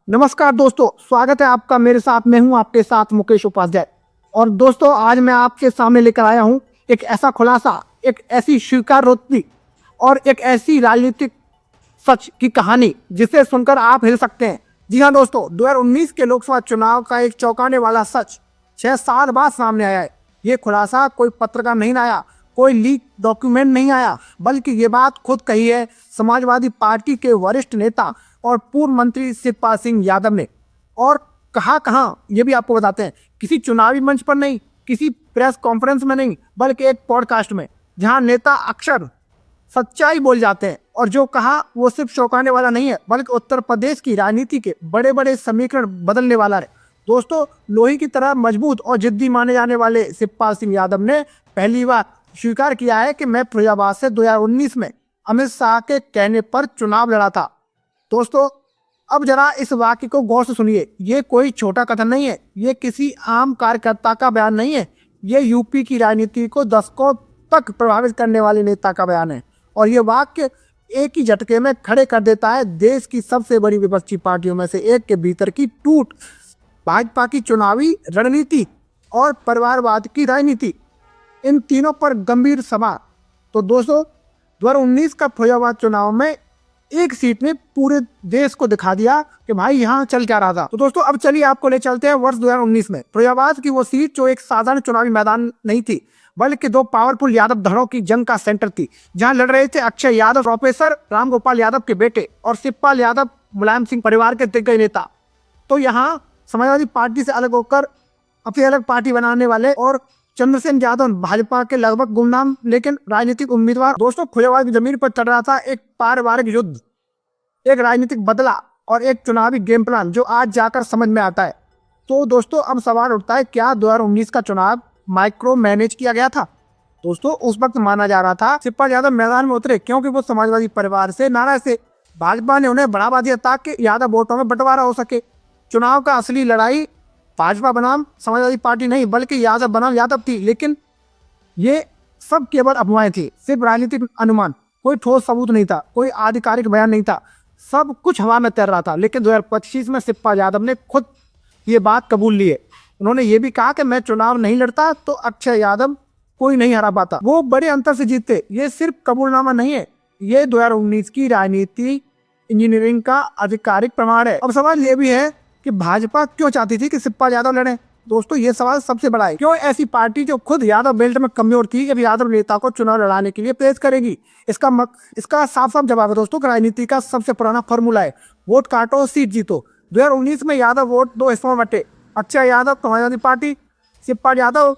नमस्कार दोस्तों, स्वागत है आपका मेरे साथ। मैं हूं आपके साथ मुकेश उपाध्याय। और दोस्तों, आज मैं आपके सामने लेकर आया हूं एक ऐसा खुलासा, एक ऐसी स्वीकारोक्ति और एक ऐसी राजनीतिक सच की कहानी जिसे सुनकर आप हिल सकते हैं। जी हाँ दोस्तों, 2019 के लोकसभा चुनाव का एक चौंकाने वाला सच 6 साल बाद सामने आया है। ये खुलासा कोई पत्रकार नहीं लाया, कोई लीक डॉक्यूमेंट नहीं आया, बल्कि ये बात खुद कही है समाजवादी पार्टी के वरिष्ठ नेता और पूर्व मंत्री शिवपाल सिंह यादव ने। और कहाँ ये भी आपको बताते हैं। किसी चुनावी मंच पर नहीं, किसी प्रेस कॉन्फ्रेंस में नहीं, बल्कि एक पॉडकास्ट में, जहां नेता अक्सर सच्चाई बोल जाते हैं। और जो कहा वो सिर्फ चौंकाने वाला नहीं है, बल्कि उत्तर प्रदेश की राजनीति के बड़े बड़े समीकरण बदलने वाला है। दोस्तों, लोहे की तरह मजबूत और जिद्दी माने जाने वाले शिवपाल सिंह यादव ने पहली बार स्वीकार किया है कि मैं फिरोजाबाद से 2019 में अमित शाह के कहने पर चुनाव लड़ा था। दोस्तों, अब जरा इस वाक्य को गौर से सुनिए। ये कोई छोटा कथन नहीं है, ये किसी आम कार्यकर्ता का बयान नहीं है, ये यूपी की राजनीति को दशकों तक प्रभावित करने वाले नेता का बयान है। और ये वाक्य एक ही झटके में खड़े कर देता है देश की सबसे बड़ी विपक्षी पार्टियों में से एक के भीतर की टूट, भाजपा की चुनावी रणनीति और परिवारवाद की राजनीति, इन तीनों पर गंभीर सवाल। तो दोस्तों, 2019 का फिरोजाबाद चुनाव में एक सीट ने पूरे देश को दिखा दिया कि भाई यहाँ चल क्या रहा था। तो दोस्तों, अब चलिए आपको ले चलते हैं वर्ष 2019 में। फिरोजाबाद की वो सीट जो एक साधारण चुनावी मैदान नहीं थी, बल्कि दो पावरफुल यादव धड़ों की जंग का सेंटर थी, जहां लड़ रहे थे अक्षय यादव प्रोफेसर राम गोपाल यादव के बेटे और शिवपाल यादव मुलायम सिंह परिवार के दिग्गज नेता। तो यहाँ समाजवादी पार्टी से अलग होकर अपनी अलग पार्टी बनाने वाले और चंद्रसेन यादव भाजपा के लगभग गुमनाम लेकिन राजनीतिक उम्मीदवार। दोस्तों, फिरोजाबाद की जमीन पर चल रहा था एक पारिवारिक युद्ध, एक राजनीतिक बदला और एक चुनावी गेम प्लान जो आज जाकर समझ में आता है। तो दोस्तों, अब सवाल उठता है, क्या 2019 का चुनाव माइक्रो मैनेज किया गया था? दोस्तों, उस वक्त माना जा रहा था शिवपाल यादव मैदान में उतरे क्योंकि वो समाजवादी परिवार से नाराज थे। भाजपा ने उन्हें बढ़ावा दिया ताकि यादव वोटों में बंटवारा हो सके। चुनाव का असली लड़ाई भाजपा बनाम समाजवादी पार्टी नहीं, बल्कि यादव बनाम यादव थी। लेकिन ये सब केवल अफवाहें थी, सिर्फ राजनीतिक अनुमान। कोई ठोस सबूत नहीं था, कोई आधिकारिक बयान नहीं था, सब कुछ हवा में तैर रहा था। लेकिन 2025 में शिवपाल यादव ने खुद ये बात कबूल ली है। उन्होंने ये भी कहा कि मैं चुनाव नहीं लड़ता तो अक्षय यादव कोई नहीं हरा पाता, वो बड़े अंतर से जीतते। ये सिर्फ कबूलनामा नहीं है, ये 2019 की राजनीति इंजीनियरिंग का आधिकारिक प्रमाण है। अब सवाल ये भी है कि भाजपा क्यों चाहती थी कि शिवपाल यादव लड़े? दोस्तों, ये सवाल सबसे बड़ा है। क्यों ऐसी पार्टी जो खुद यादव बेल्ट में कमजोर थी, अब यादव नेता को चुनाव लड़ाने के लिए प्रेस करेगी? इसका साफ साफ जवाब है दोस्तों, राजनीति का सबसे पुराना फॉर्मूला है, वोट काटो सीट जीतो। 2019 में यादव वोट दो हिस्सों में बटे, अक्षय यादव समाजवादी पार्टी, शिवपाल यादव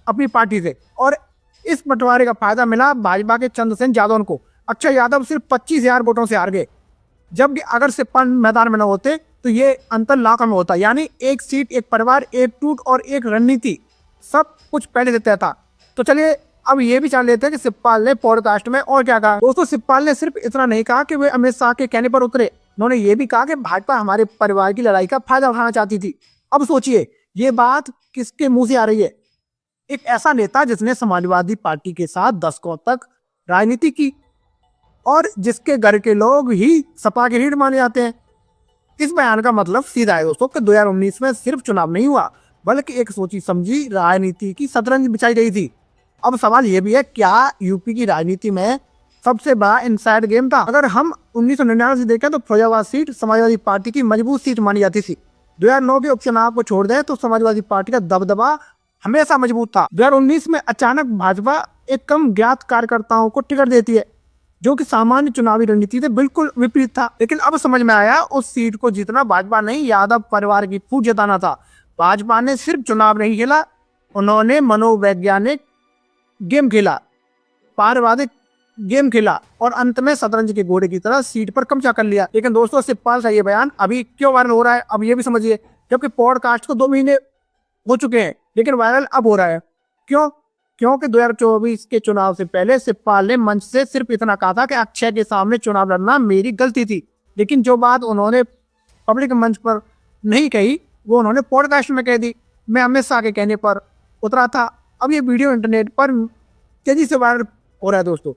अपनी पार्टी से। और इस बंटवारे का फायदा मिला भाजपा के चंद्रसेन यादव को। अक्षय यादव सिर्फ 25,000 वोटों से हार गए, जबकि अगर शिवपाल मैदान में न होते तो ये अंतर लाखों में होता। यानी एक सीट, एक परिवार, एक टूट और एक रणनीति, सब कुछ पहले से तय था। तो चलिए अब ये भी जान लेते हैं कि शिवपाल ने पॉडकास्ट में और क्या कहा। दोस्तों, शिवपाल ने सिर्फ इतना नहीं कहा कि वे अमित शाह के कहने पर उतरे, उन्होंने ये भी कहा कि भाजपा हमारे परिवार की लड़ाई का फायदा उठाना चाहती थी। अब सोचिए, ये बात किसके मुंह से आ रही है? एक ऐसा नेता जिसने समाजवादी पार्टी के साथ दशकों तक राजनीति की और जिसके घर के लोग ही सपा के रीढ़ माने जाते हैं। इस बयान का मतलब सीधा है दोस्तों कि 2019 में सिर्फ चुनाव नहीं हुआ, बल्कि एक सोची समझी राजनीति की शतरंज बिछाई गई थी। अब सवाल यह भी है, क्या यूपी की राजनीति में सबसे बड़ा इनसाइड गेम था? अगर हम 1999 से देखें तो फिरोजाबाद सीट समाजवादी पार्टी की मजबूत सीट मानी जाती थी। 2009 के उपचुनाव को छोड़ दें तो समाजवादी पार्टी का दबदबा हमेशा मजबूत था। 2019 में अचानक भाजपा एक कम ज्ञात कार्यकर्ताओं को टिकट देती है, जो कि सामान्य चुनावी रणनीति से बिल्कुल विपरीत था। लेकिन अब समझ में आया, उस सीट को जीतना भाजपा नहीं, यादव परिवार की फूट जताना था। भाजपा ने सिर्फ चुनाव नहीं खेला, उन्होंने मनोवैज्ञानिक गेम खेला, पारिवारिक गेम खेला और अंत में शतरंज के घोड़े की तरह सीट पर कब्जा कर लिया। लेकिन दोस्तों, शिवपाल का ये बयान अभी क्यों वायरल हो रहा है, अब ये भी समझिए। जबकि पॉडकास्ट को 2 महीने हो चुके हैं, लेकिन वायरल अब हो रहा है। क्यों? क्योंकि 2024 के चुनाव से पहले शिवपाल ने मंच से सिर्फ इतना कहा था कि अक्षय के सामने चुनाव लड़ना मेरी गलती थी। लेकिन जो बात उन्होंने पब्लिक मंच पर नहीं कही, वो उन्होंने पॉडकास्ट में कह दी। मैं अमित शाह के कहने पर उतरा था। अब ये वीडियो इंटरनेट पर तेजी से वायरल हो रहा है दोस्तों,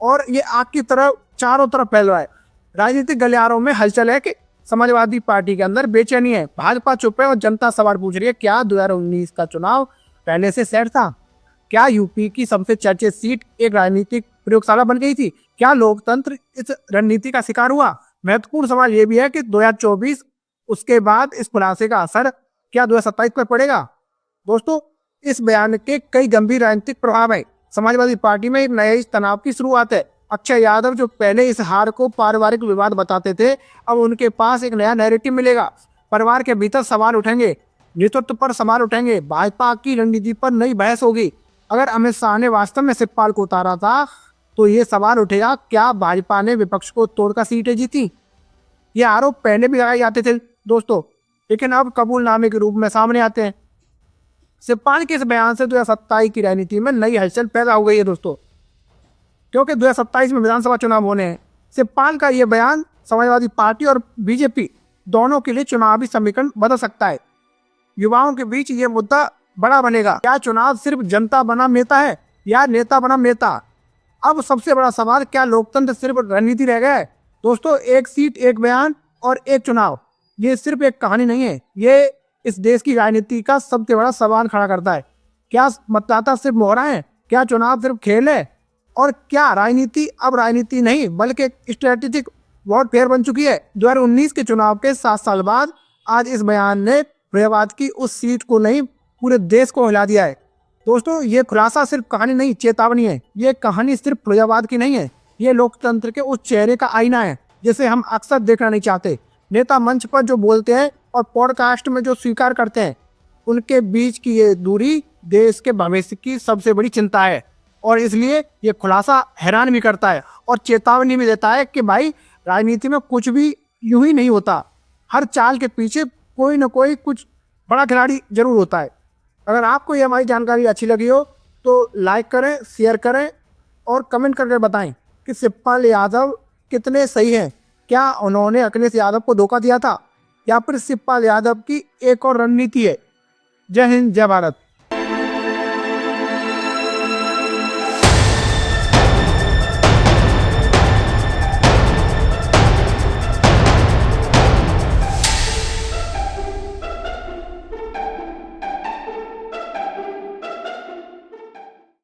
और ये आग की तरह चारों तरफ फैल रहा है। राजनीतिक गलियारों में हलचल है कि समाजवादी पार्टी के अंदर बेचैनी है। भाजपा चुप है और जनता सवाल पूछ रही है, क्या 2019 का चुनाव पहले से सेट था? क्या यूपी की सबसे चर्चित सीट एक राजनीतिक प्रयोगशाला बन गई थी? क्या लोकतंत्र इस रणनीति का शिकार हुआ? महत्वपूर्ण सवाल यह भी है कि 2024 उसके बाद इस खुलासे का असर क्या 2027 पर पड़ेगा? दोस्तों, इस बयान के कई गंभीर राजनीतिक प्रभाव है। समाजवादी पार्टी में एक नए तनाव की शुरुआत है। अक्षय यादव, जो पहले इस हार को पारिवारिक विवाद बताते थे, अब उनके पास एक नया नैरेटिव मिलेगा। परिवार के भीतर सवाल उठेंगे, नेतृत्व पर सवाल उठेंगे, भाजपा की रणनीति पर नई बहस होगी। अगर अमित शाह ने वास्तव में शिवपाल को उतारा था, तो ये सवाल उठेगा, क्या भाजपा ने विपक्ष को तोड़कर सीटें जीती? ये आरोप पहले भी लगाए जाते थे दोस्तों, लेकिन अब कबूलनामे के रूप में सामने आते हैं। शिवपाल के इस बयान से 2027 की राजनीति में नई हलचल पैदा हो गई है दोस्तों, क्योंकि 2027 में विधानसभा चुनाव होने हैं। शिवपाल का यह बयान समाजवादी पार्टी और बीजेपी दोनों के लिए चुनावी समीकरण बदल सकता है। युवाओं के बीच ये मुद्दा बड़ा बनेगा। क्या चुनाव सिर्फ जनता बना नेता है या नेता बना नेता? अब सबसे बड़ा सवाल, क्या लोकतंत्र सिर्फ रणनीति रह गया है? दोस्तों, एक सीट, एक बयान और एक चुनाव, ये सिर्फ एक कहानी नहीं है, ये इस देश की राजनीति का सबसे बड़ा सवाल खड़ा करता है। क्या मतदाता सिर्फ मोहरा है? क्या चुनाव सिर्फ खेल है? और क्या राजनीति अब राजनीति नहीं बल्कि एक स्ट्रेटेजिक वॉरफेयर बन चुकी है? 2019 के चुनाव के 7 साल बाद आज इस बयान ने फैजाबाद की उस सीट को नहीं, पूरे देश को हिला दिया है। दोस्तों, ये खुलासा सिर्फ कहानी नहीं, चेतावनी है। ये कहानी सिर्फ फैजाबाद की नहीं है, ये लोकतंत्र के उस चेहरे का आईना है जिसे हम अक्सर देखना नहीं चाहते। नेता मंच पर जो बोलते हैं और पॉडकास्ट में जो स्वीकार करते हैं, उनके बीच की ये दूरी देश के भविष्य की सबसे बड़ी चिंता है। और इसलिए ये खुलासा हैरान भी करता है और चेतावनी भी देता है कि भाई, राजनीति में कुछ भी यूं ही नहीं होता। हर चाल के पीछे कोई ना कोई कुछ बड़ा खिलाड़ी जरूर होता है। अगर आपको ये हमारी जानकारी अच्छी लगी हो तो लाइक करें, शेयर करें और कमेंट करके बताएं कि शिवपाल यादव कितने सही हैं। क्या उन्होंने अखिलेश यादव को धोखा दिया था या फिर शिवपाल यादव की एक और रणनीति है? जय हिंद, जय भारत।